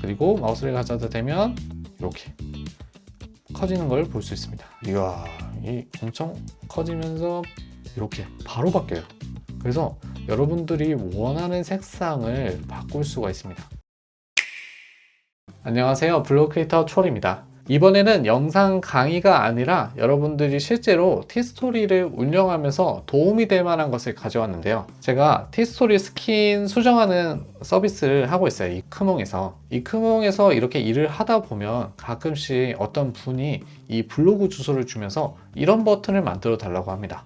그리고 마우스를 가져다 대면 이렇게 커지는 걸 볼 수 있습니다. 이야, 이 엄청 커지면서 이렇게 바로 바뀌어요. 그래서 여러분들이 원하는 색상을 바꿀 수가 있습니다. 안녕하세요, 블로그 크리에이터 촐입니다. 이번에는 영상 강의가 아니라 여러분들이 실제로 티스토리를 운영하면서 도움이 될 만한 것을 가져왔는데요. 제가 티스토리 스킨 수정하는 서비스를 하고 있어요. 이크몽에서 이렇게 일을 하다 보면 가끔씩 어떤 분이 이 블로그 주소를 주면서 이런 버튼을 만들어 달라고 합니다.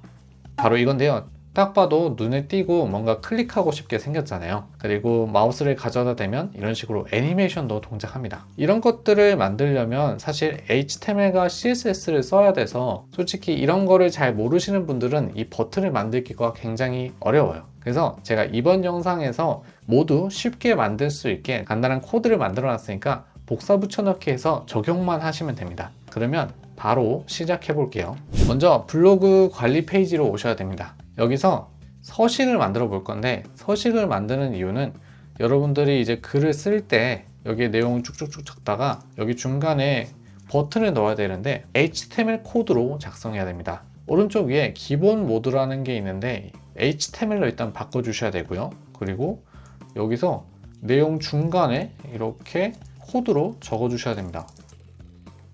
바로 이건데요. 딱 봐도 눈에 띄고 뭔가 클릭하고 싶게 생겼잖아요. 그리고 마우스를 가져다 대면 이런 식으로 애니메이션도 동작합니다. 이런 것들을 만들려면 사실 HTML과 CSS를 써야 돼서 솔직히 이런 거를 잘 모르시는 분들은 이 버튼을 만들기가 굉장히 어려워요. 그래서 제가 이번 영상에서 모두 쉽게 만들 수 있게 간단한 코드를 만들어 놨으니까 복사 붙여넣기 해서 적용만 하시면 됩니다. 그러면 바로 시작해 볼게요. 먼저 블로그 관리 페이지로 오셔야 됩니다. 여기서 서식을 만들어 볼 건데, 서식을 만드는 이유는 여러분들이 이제 글을 쓸 때 여기에 내용을 쭉쭉쭉 적다가 여기 중간에 버튼을 넣어야 되는데 HTML 코드로 작성해야 됩니다. 오른쪽 위에 기본 모드라는 게 있는데 HTML로 일단 바꿔 주셔야 되고요. 그리고 여기서 내용 중간에 이렇게 코드로 적어 주셔야 됩니다.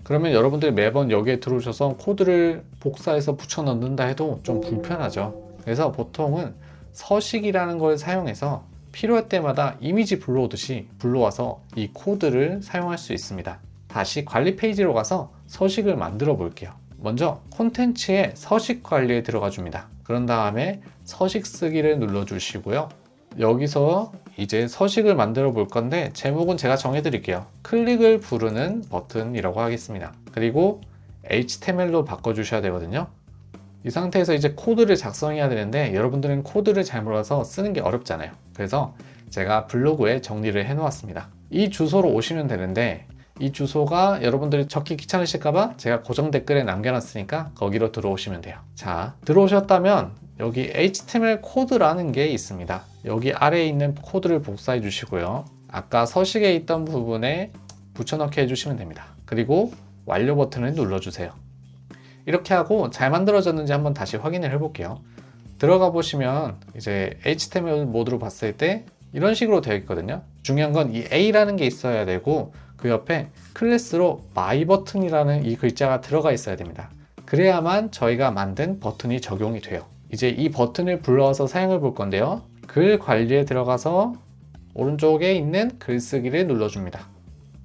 그러면 여러분들이 매번 여기에 들어오셔서 코드를 복사해서 붙여 넣는다 해도 좀 불편하죠. 그래서 보통은 서식이라는 걸 사용해서 필요할 때마다 이미지 불러오듯이 불러와서 이 코드를 사용할 수 있습니다. 다시 관리 페이지로 가서 서식을 만들어 볼게요. 먼저 콘텐츠에 서식 관리에 들어가 줍니다. 그런 다음에 서식 쓰기를 눌러 주시고요. 여기서 이제 서식을 만들어 볼 건데 제목은 제가 정해 드릴게요. 클릭을 부르는 버튼이라고 하겠습니다. 그리고 HTML로 바꿔 주셔야 되거든요. 이 상태에서 이제 코드를 작성해야 되는데 여러분들은 코드를 잘 몰라서 쓰는 게 어렵잖아요. 그래서 제가 블로그에 정리를 해 놓았습니다. 이 주소로 오시면 되는데 이 주소가 여러분들이 적기 귀찮으실까봐 제가 고정 댓글에 남겨놨으니까 거기로 들어오시면 돼요. 자, 들어오셨다면 여기 HTML 코드라는 게 있습니다. 여기 아래에 있는 코드를 복사해 주시고요. 아까 서식에 있던 부분에 붙여넣기 해주시면 됩니다. 그리고 완료 버튼을 눌러주세요. 이렇게 하고 잘 만들어졌는지 한번 다시 확인을 해볼게요. 들어가 보시면 이제 HTML 모드로 봤을 때 이런 식으로 되어 있거든요. 중요한 건 이 A라는 게 있어야 되고 그 옆에 클래스로 my 버튼이라는 이 글자가 들어가 있어야 됩니다. 그래야만 저희가 만든 버튼이 적용이 돼요. 이제 이 버튼을 불러와서 사용해 볼 건데요. 글 관리에 들어가서 오른쪽에 있는 글쓰기를 눌러줍니다.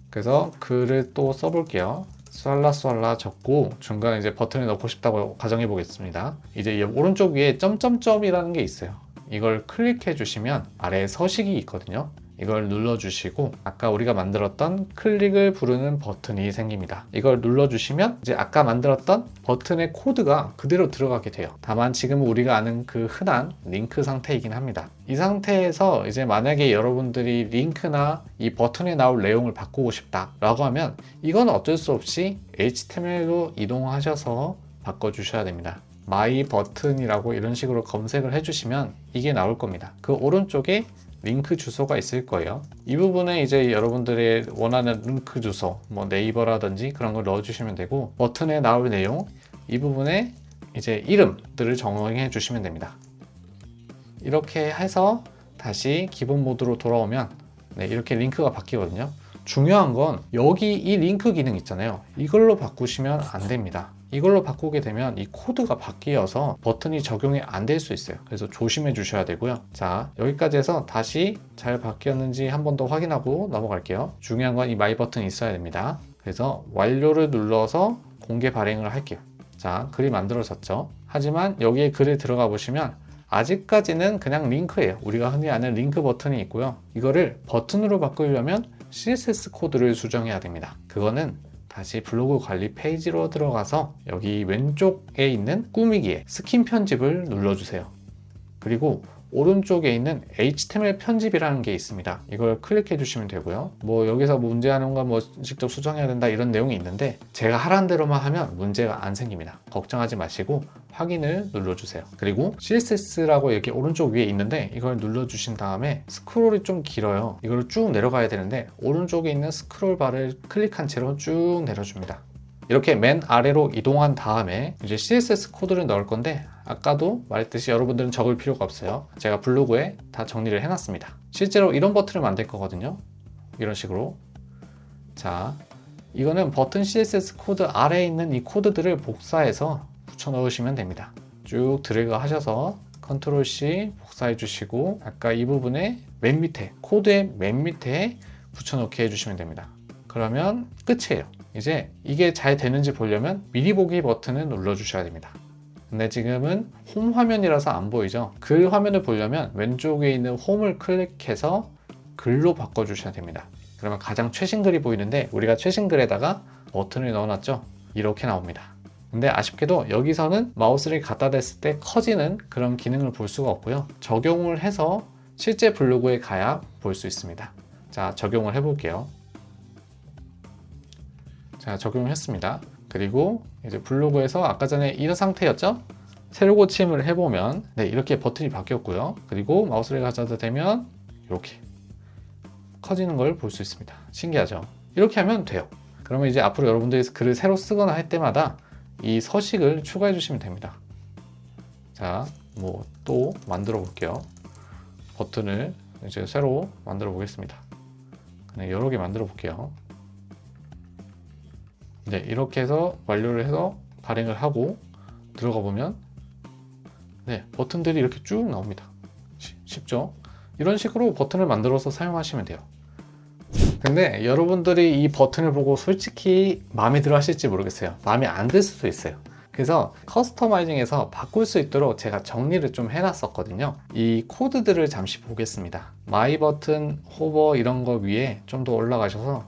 그래서 글을 또 써볼게요. 쏠라 적고 중간에 이제 버튼을 넣고 싶다고 가정해 보겠습니다. 이제 오른쪽 위에 점점점이라는 게 있어요. 이걸 클릭해 주시면 아래에 서식이 있거든요. 이걸 눌러주시고 아까 우리가 만들었던 클릭을 부르는 버튼이 생깁니다. 이걸 눌러주시면 이제 아까 만들었던 버튼의 코드가 그대로 들어가게 돼요. 다만 지금은 우리가 아는 그 흔한 링크 상태이긴 합니다. 이 상태에서 이제 만약에 여러분들이 링크나 이 버튼에 나올 내용을 바꾸고 싶다 라고 하면 이건 어쩔 수 없이 HTML로 이동하셔서 바꿔주셔야 됩니다. my 버튼이라고 이런 식으로 검색을 해주시면 이게 나올 겁니다. 그 오른쪽에 링크 주소가 있을 거예요. 이 부분에 이제 여러분들의 원하는 링크 주소, 뭐 네이버라든지 그런 걸 넣어주시면 되고 버튼에 나올 내용, 이 부분에 이제 이름들을 정해 주시면 됩니다. 이렇게 해서 다시 기본 모드로 돌아오면 이렇게 링크가 바뀌거든요. 중요한 건 여기 이 링크 기능 있잖아요. 이걸로 바꾸시면 안 됩니다. 이걸로 바꾸게 되면 이 코드가 바뀌어서 버튼이 적용이 안 될 수 있어요. 그래서 조심해 주셔야 되고요. 자, 여기까지 해서 다시 잘 바뀌었는지 한 번 더 확인하고 넘어갈게요. 중요한 건 이 마이 버튼이 있어야 됩니다. 그래서 완료를 눌러서 공개 발행을 할게요. 자, 글이 만들어졌죠. 하지만 여기에 글에 들어가 보시면 아직까지는 그냥 링크예요. 우리가 흔히 아는 링크 버튼이 있고요. 이거를 버튼으로 바꾸려면 CSS 코드를 수정해야 됩니다. 그거는 다시 블로그 관리 페이지로 들어가서 여기 왼쪽에 있는 꾸미기에 스킨 편집을 눌러주세요. 그리고 오른쪽에 있는 HTML 편집이라는 게 있습니다. 이걸 클릭해 주시면 되고요. 뭐 여기서 문제하는 건 뭐 직접 수정해야 된다 이런 내용이 있는데 제가 하라는 대로만 하면 문제가 안 생깁니다. 걱정하지 마시고 확인을 눌러주세요. 그리고 CSS라고 여기 오른쪽 위에 있는데 이걸 눌러주신 다음에 스크롤이 좀 길어요. 이걸 쭉 내려가야 되는데 오른쪽에 있는 스크롤 바를 클릭한 채로 쭉 내려줍니다. 이렇게 맨 아래로 이동한 다음에 이제 CSS 코드를 넣을 건데 아까도 말했듯이 여러분들은 적을 필요가 없어요. 제가 블로그에 다 정리를 해놨습니다. 실제로 이런 버튼을 만들 거거든요. 이런 식으로. 자, 이거는 버튼 CSS 코드 아래에 있는 이 코드들을 복사해서 붙여 넣으시면 됩니다. 쭉 드래그 하셔서 컨트롤 C 복사해 주시고 아까 이 부분에 맨 밑에 코드의 맨 밑에 붙여 넣기 해주시면 됩니다. 그러면 끝이에요. 이제 이게 잘 되는지 보려면 미리 보기 버튼을 눌러 주셔야 됩니다. 근데 지금은 홈 화면이라서 안 보이죠? 글 화면을 보려면 왼쪽에 있는 홈을 클릭해서 글로 바꿔 주셔야 됩니다. 그러면 가장 최신 글이 보이는데 우리가 최신 글에다가 버튼을 넣어놨죠? 이렇게 나옵니다. 근데 아쉽게도 여기서는 마우스를 갖다 댔을 때 커지는 그런 기능을 볼 수가 없고요. 적용을 해서 실제 블로그에 가야 볼 수 있습니다. 자, 적용을 해볼게요. 자, 적용을 했습니다. 그리고 이제 블로그에서 아까 전에 이런 상태였죠? 새로 고침을 해보면 네, 이렇게 버튼이 바뀌었고요. 그리고 마우스를 가져다 대면 이렇게 커지는 걸 볼 수 있습니다. 신기하죠? 이렇게 하면 돼요. 그러면 이제 앞으로 여러분들이 글을 새로 쓰거나 할 때마다 이 서식을 추가해 주시면 됩니다. 자, 뭐 또 만들어 볼게요. 버튼을 이제 새로 만들어 보겠습니다. 그냥 여러 개 만들어 볼게요. 네, 이렇게 해서 완료를 해서 발행을 하고 들어가 보면 네, 버튼들이 이렇게 쭉 나옵니다. 쉽죠? 이런 식으로 버튼을 만들어서 사용하시면 돼요. 근데 여러분들이 이 버튼을 보고 솔직히 마음에 들어 하실지 모르겠어요. 마음에 안 들 수도 있어요. 그래서 커스터마이징에서 바꿀 수 있도록 제가 정리를 좀 해놨었거든요. 이 코드들을 잠시 보겠습니다. 마이 버튼, 호버 이런 거 위에 좀 더 올라가셔서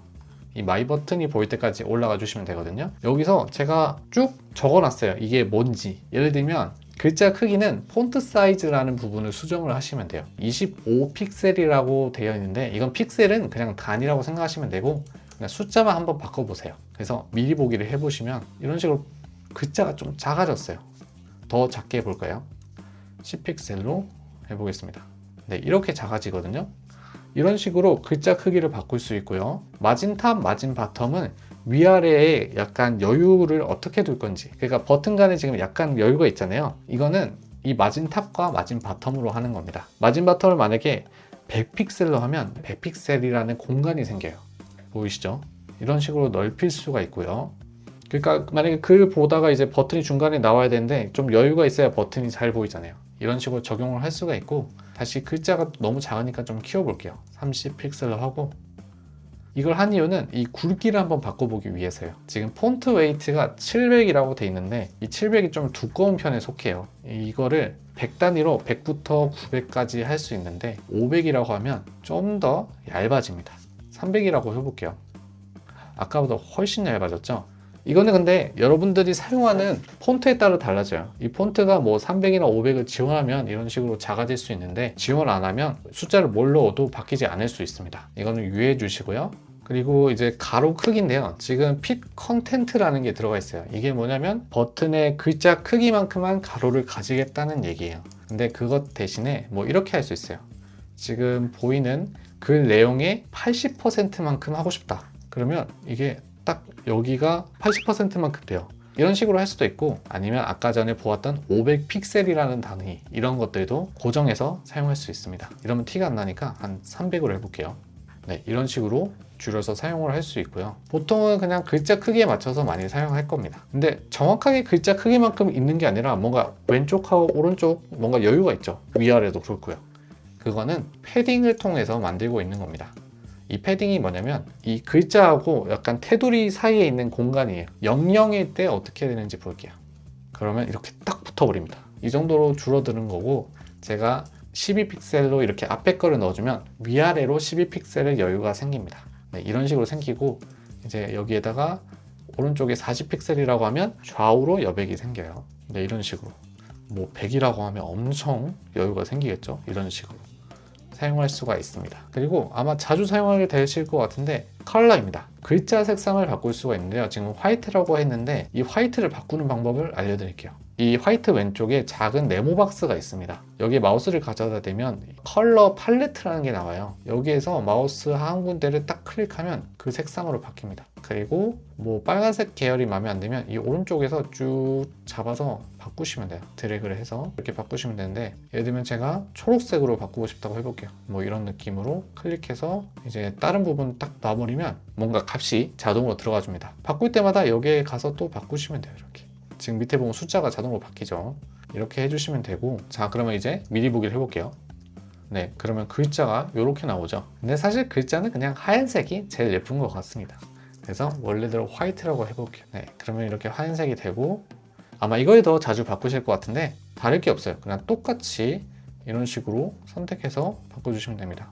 이 마이 버튼이 보일 때까지 올라가 주시면 되거든요. 여기서 제가 쭉 적어놨어요. 이게 뭔지. 예를 들면 글자 크기는 폰트 사이즈라는 부분을 수정을 하시면 돼요. 25픽셀이라고 되어 있는데 이건 픽셀은 그냥 단위라고 생각하시면 되고 그냥 숫자만 한번 바꿔보세요. 그래서 미리 보기를 해보시면 이런 식으로 글자가 좀 작아졌어요. 더 작게 해볼까요? 10픽셀로 해보겠습니다. 네, 이렇게 작아지거든요. 이런 식으로 글자 크기를 바꿀 수 있고요. 마진 탑, 마진 바텀은 위아래에 약간 여유를 어떻게 둘 건지, 그러니까 버튼 간에 지금 약간 여유가 있잖아요. 이거는 이 마진 탑과 마진 바텀으로 하는 겁니다. 마진 바텀을 만약에 100픽셀로 하면 100픽셀이라는 공간이 생겨요. 보이시죠? 이런 식으로 넓힐 수가 있고요. 그러니까 만약에 글 보다가 이제 버튼이 중간에 나와야 되는데 좀 여유가 있어야 버튼이 잘 보이잖아요. 이런 식으로 적용을 할 수가 있고, 다시 글자가 너무 작으니까 좀 키워볼게요. 30픽셀로 하고, 이걸 한 이유는 이 굵기를 한번 바꿔보기 위해서요. 지금 폰트 웨이트가 700이라고 돼 있는데 이 700이 좀 두꺼운 편에 속해요. 이거를 100 단위로 100부터 900까지 할 수 있는데 500이라고 하면 좀 더 얇아집니다. 300이라고 해볼게요. 아까보다 훨씬 얇아졌죠? 이거는 근데 여러분들이 사용하는 폰트에 따라 달라져요. 이 폰트가 뭐 300이나 500을 지원하면 이런 식으로 작아질 수 있는데 지원 안 하면 숫자를 뭘 넣어도 바뀌지 않을 수 있습니다. 이거는 유의해 주시고요. 그리고 이제 가로 크기인데요. 지금 핏 컨텐트라는 게 들어가 있어요. 이게 뭐냐면 버튼의 글자 크기만큼만 가로를 가지겠다는 얘기예요. 근데 그것 대신에 뭐 이렇게 할 수 있어요. 지금 보이는 글 내용의 80%만큼 하고 싶다. 그러면 이게 딱 여기가 80%만큼 돼요. 이런 식으로 할 수도 있고, 아니면 아까 전에 보았던 500픽셀이라는 단위, 이런 것들도 고정해서 사용할 수 있습니다. 이러면 티가 안 나니까 한 300으로 해볼게요. 네, 이런 식으로 줄여서 사용을 할 수 있고요. 보통은 그냥 글자 크기에 맞춰서 많이 사용할 겁니다. 근데 정확하게 글자 크기만큼 있는 게 아니라 뭔가 왼쪽하고 오른쪽 뭔가 여유가 있죠. 위아래도 그렇고요. 그거는 패딩을 통해서 만들고 있는 겁니다. 이 패딩이 뭐냐면 이 글자하고 약간 테두리 사이에 있는 공간이에요. 00일 때 어떻게 되는지 볼게요. 그러면 이렇게 딱 붙어버립니다. 이 정도로 줄어드는 거고, 제가 12픽셀로 이렇게 앞에 거를 넣어주면 위아래로 12픽셀의 여유가 생깁니다. 네, 이런 식으로 생기고, 이제 여기에다가 오른쪽에 40픽셀이라고 하면 좌우로 여백이 생겨요. 네, 이런 식으로 뭐 100이라고 하면 엄청 여유가 생기겠죠. 이런 식으로 사용할 수가 있습니다. 그리고 아마 자주 사용하게 되실 것 같은데 컬러입니다. 글자 색상을 바꿀 수가 있는데요. 지금 화이트라고 했는데 이 화이트를 바꾸는 방법을 알려드릴게요. 이 화이트 왼쪽에 작은 네모 박스가 있습니다. 여기에 마우스를 가져다 대면 컬러 팔레트라는 게 나와요. 여기에서 마우스 한 군데를 딱 클릭하면 그 색상으로 바뀝니다. 그리고 뭐 빨간색 계열이 마음에 안 들면 이 오른쪽에서 쭉 잡아서 바꾸시면 돼요. 드래그를 해서 이렇게 바꾸시면 되는데, 예를 들면 제가 초록색으로 바꾸고 싶다고 해볼게요. 뭐 이런 느낌으로 클릭해서 이제 다른 부분 딱 놔버리면 뭔가 값이 자동으로 들어가 줍니다. 바꿀 때마다 여기에 가서 또 바꾸시면 돼요. 이렇게 지금 밑에 보면 숫자가 자동으로 바뀌죠. 이렇게 해주시면 되고, 자 그러면 이제 미리 보기를 해볼게요. 네, 그러면 글자가 이렇게 나오죠. 근데 사실 글자는 그냥 하얀색이 제일 예쁜 것 같습니다. 그래서 원래대로 화이트라고 해볼게요. 네, 그러면 이렇게 하얀색이 되고, 아마 이거에 더 자주 바꾸실 것 같은데 다를 게 없어요. 그냥 똑같이 이런 식으로 선택해서 바꿔주시면 됩니다.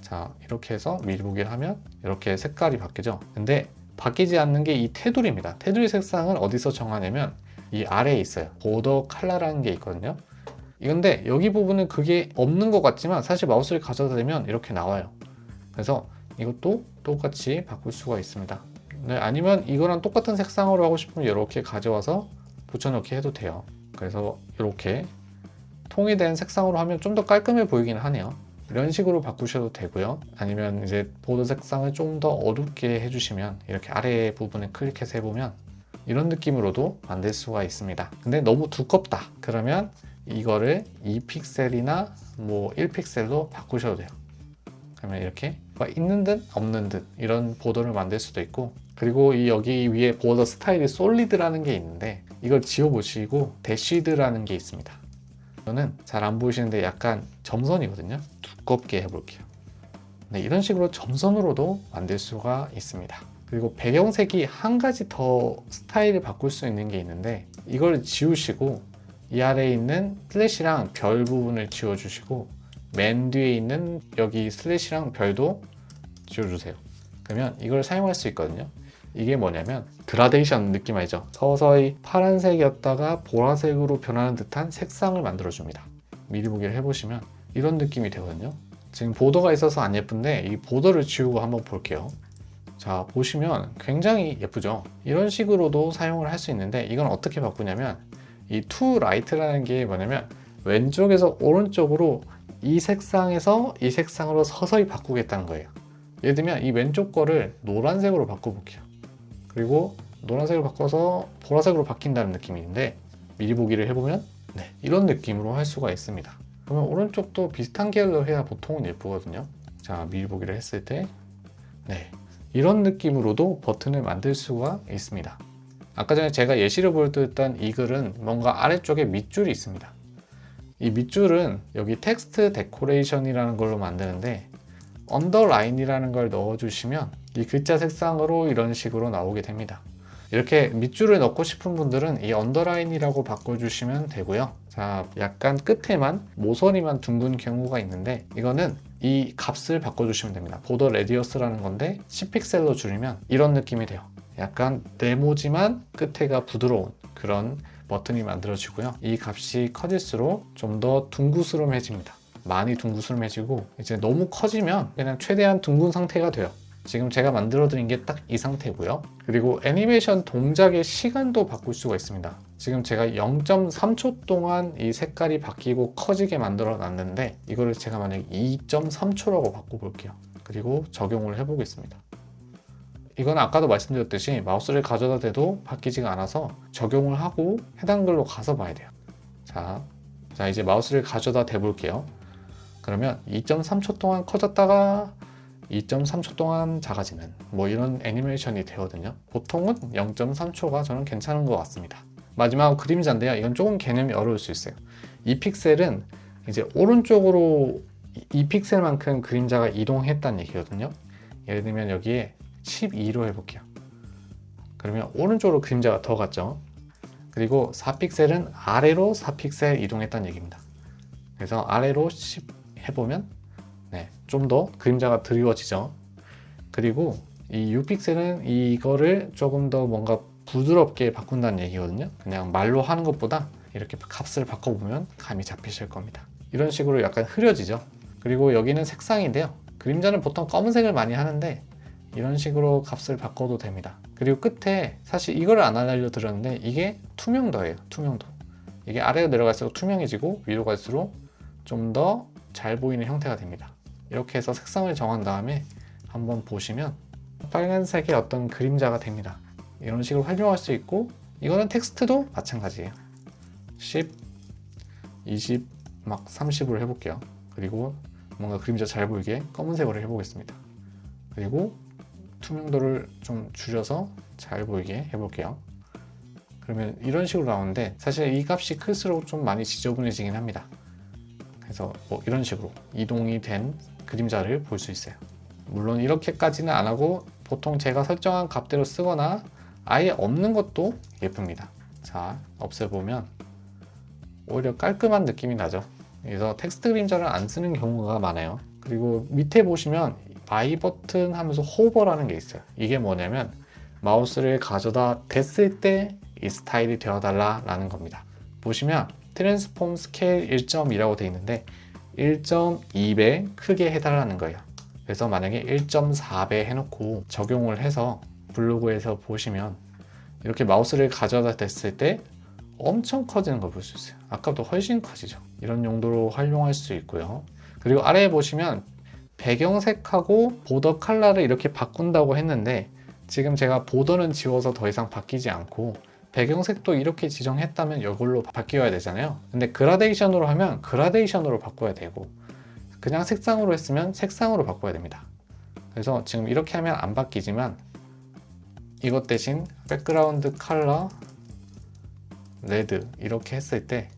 자, 이렇게 해서 미리 보기를 하면 이렇게 색깔이 바뀌죠. 근데 바뀌지 않는 게 이 테두리입니다. 테두리 색상을 어디서 정하냐면 이 아래에 있어요. 보더 컬러라는 게 있거든요. 이건데 여기 부분은 그게 없는 것 같지만 사실 마우스를 가져다 대면 이렇게 나와요. 그래서 이것도 똑같이 바꿀 수가 있습니다. 네, 아니면 이거랑 똑같은 색상으로 하고 싶으면 이렇게 가져와서 붙여넣기 해도 돼요. 그래서 이렇게 통일된 색상으로 하면 좀 더 깔끔해 보이긴 하네요. 이런 식으로 바꾸셔도 되고요. 아니면 이제 보드 색상을 좀 더 어둡게 해주시면 이렇게 아래 부분에 클릭해서 해보면 이런 느낌으로도 만들 수가 있습니다. 근데 너무 두껍다 그러면 이거를 2픽셀이나 뭐 1픽셀로 바꾸셔도 돼요. 그러면 이렇게 있는 듯 없는 듯 이런 보더를 만들 수도 있고, 그리고 이 여기 위에 보더 스타일이 솔리드라는 게 있는데 이걸 지워보시고 대쉬드라는 게 있습니다. 저는 잘 안 보이시는데 약간 점선이거든요. 두껍게 해볼게요. 네, 이런 식으로 점선으로도 만들 수가 있습니다. 그리고 배경색이 한 가지 더 스타일을 바꿀 수 있는 게 있는데 이걸 지우시고 이 아래에 있는 슬래시랑 별 부분을 지워주시고 맨 뒤에 있는 여기 슬래시랑 별도 지워주세요. 그러면 이걸 사용할 수 있거든요. 이게 뭐냐면 그라데이션 느낌 알죠? 서서히 파란색이었다가 보라색으로 변하는 듯한 색상을 만들어줍니다. 미리 보기를 해보시면 이런 느낌이 되거든요. 지금 보더가 있어서 안 예쁜데 이 보더를 지우고 한번 볼게요. 자, 보시면 굉장히 예쁘죠? 이런 식으로도 사용을 할 수 있는데 이건 어떻게 바꾸냐면 이 to right라는 게 뭐냐면 왼쪽에서 오른쪽으로 이 색상에서 이 색상으로 서서히 바꾸겠다는 거예요. 예를 들면 이 왼쪽 거를 노란색으로 바꿔볼게요. 그리고 노란색으로 바꿔서 보라색으로 바뀐다는 느낌인데 미리 보기를 해보면 네, 이런 느낌으로 할 수가 있습니다. 그러면 오른쪽도 비슷한 계열로 해야 보통은 예쁘거든요. 자, 미리 보기를 했을 때 네, 이런 느낌으로도 버튼을 만들 수가 있습니다. 아까 전에 제가 예시를 보여드렸던 이 글은 뭔가 아래쪽에 밑줄이 있습니다. 이 밑줄은 여기 텍스트 데코레이션이라는 걸로 만드는데 언더라인이라는 걸 넣어주시면 이 글자 색상으로 이런 식으로 나오게 됩니다. 이렇게 밑줄을 넣고 싶은 분들은 이 언더라인이라고 바꿔주시면 되고요. 자, 약간 끝에만 모서리만 둥근 경우가 있는데 이거는 이 값을 바꿔주시면 됩니다. 보더 레디어스라는 건데 10픽셀로 줄이면 이런 느낌이 돼요. 약간 네모지만 끝에가 부드러운 그런 버튼이 만들어지고요. 이 값이 커질수록 좀 더 둥그스름해집니다. 많이 둥그스름해지고 이제 너무 커지면 그냥 최대한 둥근 상태가 돼요. 지금 제가 만들어 드린 게 딱 이 상태고요. 그리고 애니메이션 동작의 시간도 바꿀 수가 있습니다. 지금 제가 0.3초 동안 이 색깔이 바뀌고 커지게 만들어 놨는데 이거를 제가 만약에 2.3초라고 바꿔볼게요. 그리고 적용을 해보겠습니다. 이건 아까도 말씀드렸듯이 마우스를 가져다 대도 바뀌지가 않아서 적용을 하고 해당 글로 가서 봐야 돼요. 자 이제 마우스를 가져다 대볼게요. 그러면 2.3초 동안 커졌다가 2.3초 동안 작아지는 뭐 이런 애니메이션이 되거든요. 보통은 0.3초가 저는 괜찮은 것 같습니다. 마지막 그림자인데요. 이건 조금 개념이 어려울 수 있어요. 이 픽셀은 이제 오른쪽으로 2픽셀만큼 그림자가 이동했다는 얘기거든요. 예를 들면 여기에 12로 해볼게요. 그러면 오른쪽으로 그림자가 더 갔죠. 그리고 4픽셀은 아래로 4픽셀 이동했다는 얘기입니다. 그래서 아래로 10 해보면 네, 좀 더 그림자가 드리워지죠. 그리고 이 6픽셀은 이거를 조금 더 뭔가 부드럽게 바꾼다는 얘기거든요. 그냥 말로 하는 것보다 이렇게 값을 바꿔보면 감이 잡히실 겁니다. 이런 식으로 약간 흐려지죠. 그리고 여기는 색상인데요. 그림자는 보통 검은색을 많이 하는데 이런 식으로 값을 바꿔도 됩니다. 그리고 끝에 사실 이걸 안 알려드렸는데 이게 투명도예요. 투명도. 이게 아래로 내려갈수록 투명해지고 위로 갈수록 좀 더 잘 보이는 형태가 됩니다. 이렇게 해서 색상을 정한 다음에 한번 보시면 빨간색의 어떤 그림자가 됩니다. 이런 식으로 활용할 수 있고 이거는 텍스트도 마찬가지예요. 10, 20, 막 30으로 해볼게요. 그리고 뭔가 그림자 잘 보이게 검은색으로 해보겠습니다. 그리고 투명도를 좀 줄여서 잘 보이게 해볼게요. 그러면 이런 식으로 나오는데 사실 이 값이 클수록 좀 많이 지저분해지긴 합니다. 그래서 뭐 이런 식으로 이동이 된 그림자를 볼 수 있어요. 물론 이렇게까지는 안 하고 보통 제가 설정한 값대로 쓰거나 아예 없는 것도 예쁩니다. 자, 없애보면 오히려 깔끔한 느낌이 나죠. 그래서 텍스트 그림자를 안 쓰는 경우가 많아요. 그리고 밑에 보시면 I 버튼 하면서 호버라는 게 있어요. 이게 뭐냐면 마우스를 가져다 댔을 때 이 스타일이 되어달라 라는 겁니다. 보시면 트랜스폼 스케일 1.2라고 되어 있는데 1.2배 크게 해달라는 거예요. 그래서 만약에 1.4배 해놓고 적용을 해서 블로그에서 보시면 이렇게 마우스를 가져다 댔을 때 엄청 커지는 걸 볼 수 있어요. 아까보다 훨씬 커지죠. 이런 용도로 활용할 수 있고요. 그리고 아래에 보시면 배경색하고 보더 컬러를 이렇게 바꾼다고 했는데 지금 제가 보더는 지워서 더 이상 바뀌지 않고 배경색도 이렇게 지정했다면 이걸로 바뀌어야 되잖아요. 근데 그라데이션으로 하면 그라데이션으로 바꿔야 되고 그냥 색상으로 했으면 색상으로 바꿔야 됩니다. 그래서 지금 이렇게 하면 안 바뀌지만 이것 대신 백그라운드 컬러 레드 이렇게 했을 때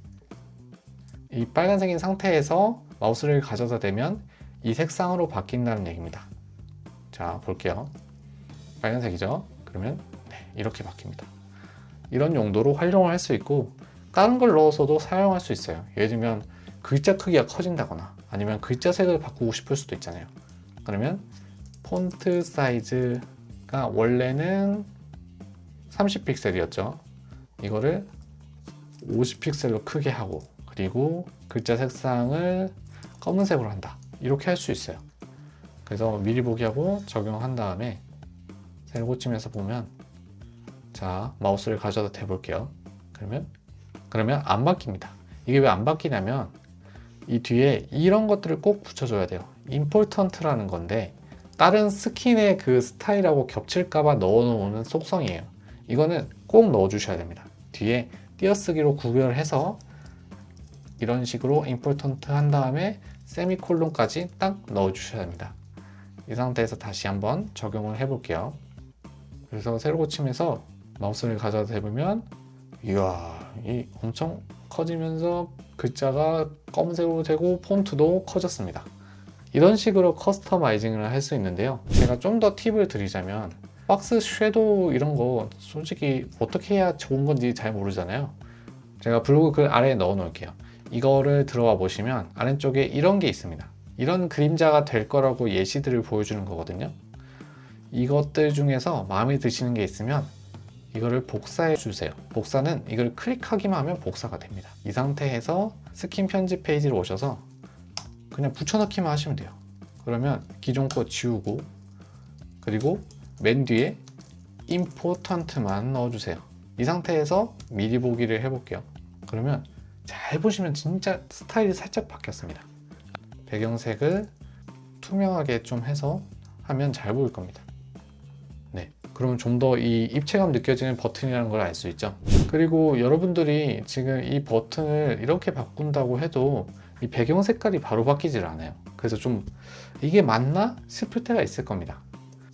이 빨간색인 상태에서 마우스를 가져다 대면 이 색상으로 바뀐다는 얘기입니다. 자, 볼게요. 빨간색이죠? 그러면 이렇게 바뀝니다. 이런 용도로 활용을 할 수 있고 다른 걸 넣어서도 사용할 수 있어요. 예를 들면 글자 크기가 커진다거나 아니면 글자 색을 바꾸고 싶을 수도 있잖아요. 그러면 폰트 사이즈가 원래는 30픽셀이었죠. 이거를 50픽셀로 크게 하고 그리고 글자 색상을 검은색으로 한다. 이렇게 할 수 있어요. 그래서 미리 보기 하고 적용한 다음에 셀 고치면서 보면 자, 마우스를 가져다 대볼게요. 그러면 안 바뀝니다. 이게 왜 안 바뀌냐면 이 뒤에 이런 것들을 꼭 붙여줘야 돼요. 임포턴트라는 건데 다른 스킨의 그 스타일하고 겹칠까봐 넣어놓는 속성이에요. 이거는 꼭 넣어주셔야 됩니다. 뒤에 띄어쓰기로 구별해서 이런 식으로 임포턴트 한 다음에 세미콜론까지 딱 넣어주셔야 됩니다. 이 상태에서 다시 한번 적용을 해볼게요. 그래서 세로 고치면서 마우스를 가져다 대보면 이야, 이 엄청 커지면서 글자가 검은색으로 되고 폰트도 커졌습니다. 이런 식으로 커스터마이징을 할 수 있는데요. 제가 좀 더 팁을 드리자면 박스 섀도우 이런 거 솔직히 어떻게 해야 좋은 건지 잘 모르잖아요. 제가 블로그 글 아래에 넣어 놓을게요. 이거를 들어와 보시면 아래쪽에 이런 게 있습니다. 이런 그림자가 될 거라고 예시들을 보여주는 거거든요. 이것들 중에서 마음에 드시는 게 있으면 이거를 복사해 주세요. 복사는 이걸 클릭하기만 하면 복사가 됩니다. 이 상태에서 스킨 편집 페이지로 오셔서 그냥 붙여넣기만 하시면 돼요. 그러면 기존 거 지우고 그리고 맨 뒤에 임포턴트만 넣어주세요. 이 상태에서 미리 보기를 해볼게요. 그러면 잘 보시면 진짜 스타일이 살짝 바뀌었습니다. 배경색을 투명하게 좀 해서 하면 잘 보일 겁니다. 네, 그러면 좀 더 이 입체감 느껴지는 버튼이라는 걸 알 수 있죠. 그리고 여러분들이 지금 이 버튼을 이렇게 바꾼다고 해도 이 배경 색깔이 바로 바뀌질 않아요. 그래서 좀 이게 맞나 싶을 때가 있을 겁니다.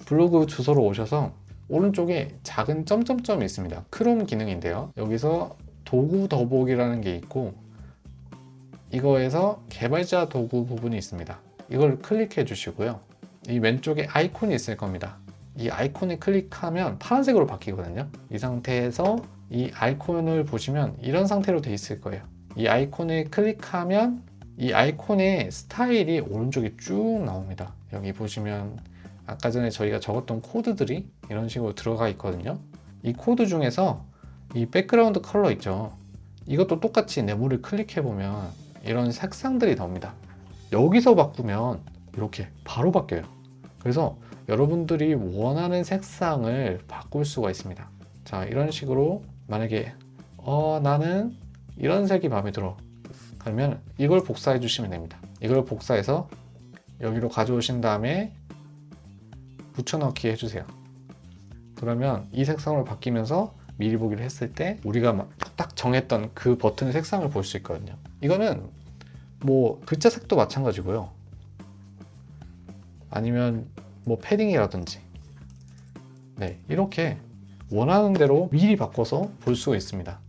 블로그 주소로 오셔서 오른쪽에 작은 점점점이 있습니다. 크롬 기능인데요. 여기서 도구 더보기라는 게 있고 이거에서 개발자 도구 부분이 있습니다. 이걸 클릭해 주시고요. 이 왼쪽에 아이콘이 있을 겁니다. 이 아이콘을 클릭하면 파란색으로 바뀌거든요. 이 상태에서 이 아이콘을 보시면 이런 상태로 돼 있을 거예요. 이 아이콘을 클릭하면 이 아이콘의 스타일이 오른쪽에 쭉 나옵니다. 여기 보시면 아까 전에 저희가 적었던 코드들이 이런 식으로 들어가 있거든요. 이 코드 중에서 이 백그라운드 컬러 있죠. 이것도 똑같이 네모를 클릭해보면 이런 색상들이 나옵니다. 여기서 바꾸면 이렇게 바로 바뀌어요. 그래서 여러분들이 원하는 색상을 바꿀 수가 있습니다. 자, 이런 식으로 만약에 나는 이런 색이 마음에 들어. 그러면 이걸 복사해 주시면 됩니다. 이걸 복사해서 여기로 가져오신 다음에 붙여넣기 해주세요. 그러면 이 색상으로 바뀌면서 미리 보기를 했을 때 우리가 딱 정했던 그 버튼의 색상을 볼 수 있거든요. 이거는 뭐 글자 색도 마찬가지고요. 아니면 뭐 패딩이라든지 네, 이렇게 원하는 대로 미리 바꿔서 볼 수가 있습니다.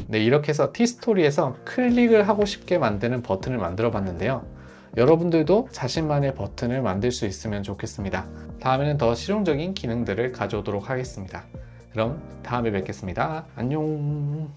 네, 이렇게 해서 티스토리에서 클릭을 하고 싶게 만드는 버튼을 만들어 봤는데요. 여러분들도 자신만의 버튼을 만들 수 있으면 좋겠습니다. 다음에는 더 실용적인 기능들을 가져오도록 하겠습니다. 그럼 다음에 뵙겠습니다. 안녕.